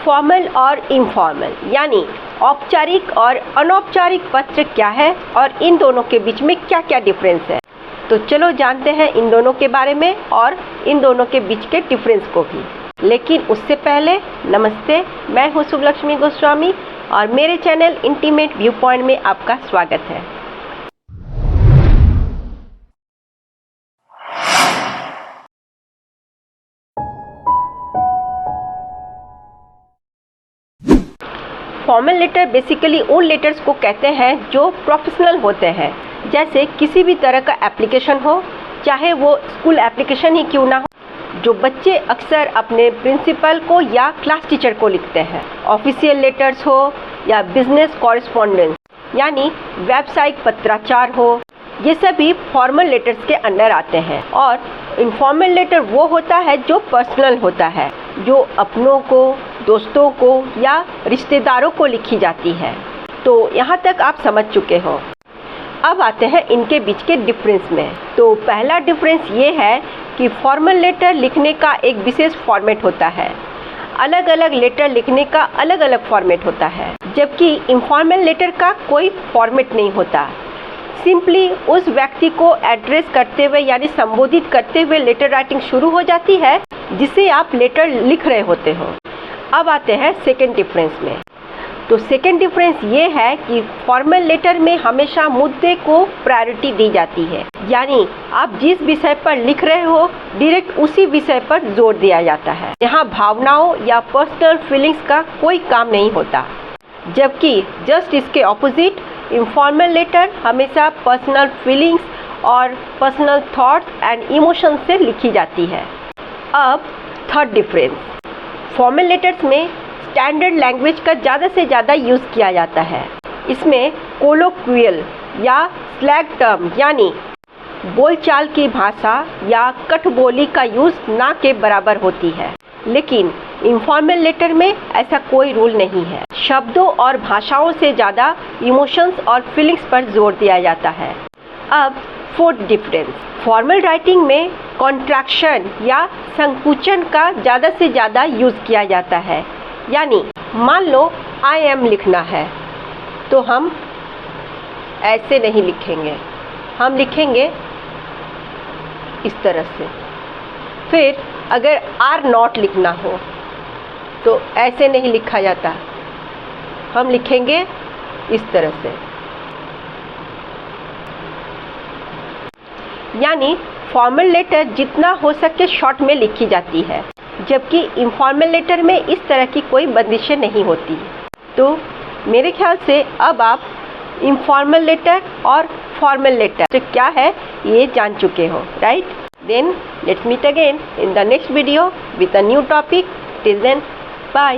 Formal और informal यानी औपचारिक और अनौपचारिक पत्र क्या है और इन दोनों के बीच में क्या क्या डिफरेंस है। तो चलो जानते हैं इन दोनों के बारे में और इन दोनों के बीच के डिफरेंस को भी। लेकिन उससे पहले नमस्ते, मैं हूँ शुभलक्ष्मी गोस्वामी और मेरे चैनल इंटीमेट व्यू पॉइंट में आपका स्वागत है। फॉर्मल लेटर बेसिकली उन लेटर्स को कहते हैं जो प्रोफेशनल होते हैं, जैसे किसी भी तरह का एप्लीकेशन हो, चाहे वो स्कूल एप्लीकेशन ही क्यों ना हो, जो बच्चे अक्सर अपने प्रिंसिपल को या क्लास टीचर को लिखते हैं। ऑफिशियल लेटर्स हो या बिजनेस कॉरेस्पॉन्डेंस यानी व्यावसायिक पत्राचार हो, ये सभी फॉर्मल लेटर्स के अंडर आते हैं। और इनफॉर्मल लेटर वो होता है जो पर्सनल होता है, जो अपनों को, दोस्तों को या रिश्तेदारों को लिखी जाती है। तो यहाँ तक आप समझ चुके हो। अब आते हैं इनके बीच के डिफरेंस में। तो पहला डिफरेंस ये है कि फॉर्मल लेटर लिखने का एक विशेष फॉर्मेट होता है। अलग अलग लेटर लिखने का अलग अलग फॉर्मेट होता है, जबकि इनफॉर्मल लेटर का कोई फॉर्मेट नहीं होता। सिंपली उस व्यक्ति को एड्रेस करते हुए यानी संबोधित करते हुए लेटर राइटिंग शुरू हो जाती है जिसे आप लेटर लिख रहे होते हो। अब आते हैं सेकेंड डिफरेंस में। तो सेकेंड डिफरेंस ये है कि फॉर्मल लेटर में हमेशा मुद्दे को प्रायोरिटी दी जाती है, यानी आप जिस विषय पर लिख रहे हो डायरेक्ट उसी विषय पर जोर दिया जाता है। यहाँ भावनाओं या पर्सनल फीलिंग्स का कोई काम नहीं होता, जबकि जस्ट इसके ऑपोजिट इनफॉर्मल लेटर हमेशा पर्सनल फीलिंग्स और पर्सनल थॉट्स एंड इमोशंस से लिखी जाती है। अब थर्ड डिफरेंस, फॉर्मल लेटर्स में स्टैंडर्ड लैंग्वेज का ज़्यादा से ज़्यादा यूज़ किया जाता है। इसमें कोलोक्वियल या स्लैग टर्म यानी बोलचाल की भाषा या कठबोली का यूज़ ना के बराबर होती है। लेकिन इनफॉर्मल लेटर में ऐसा कोई रूल नहीं है। शब्दों और भाषाओं से ज़्यादा इमोशंस और फीलिंग्स पर जोर दिया जाता है। अब फोर्थ डिफरेंस, फॉर्मल राइटिंग में कॉन्ट्रैक्शन या संकुचन का ज़्यादा से ज़्यादा यूज़ किया जाता है। यानी मान लो आई एम लिखना है तो हम ऐसे नहीं लिखेंगे, हम लिखेंगे इस तरह से। फिर अगर आर नॉट लिखना हो तो ऐसे नहीं लिखा जाता, हम लिखेंगे इस तरह से। यानी फॉर्मल लेटर जितना हो सके शॉर्ट में लिखी जाती है, जबकि इनफॉर्मल लेटर में इस तरह की कोई बंदिशें नहीं होती। तो मेरे ख्याल से अब आप इनफॉर्मल लेटर और फॉर्मल लेटर तो क्या है ये जान चुके हो, right? Then let's meet again in the next video with a new topic. Till then, bye.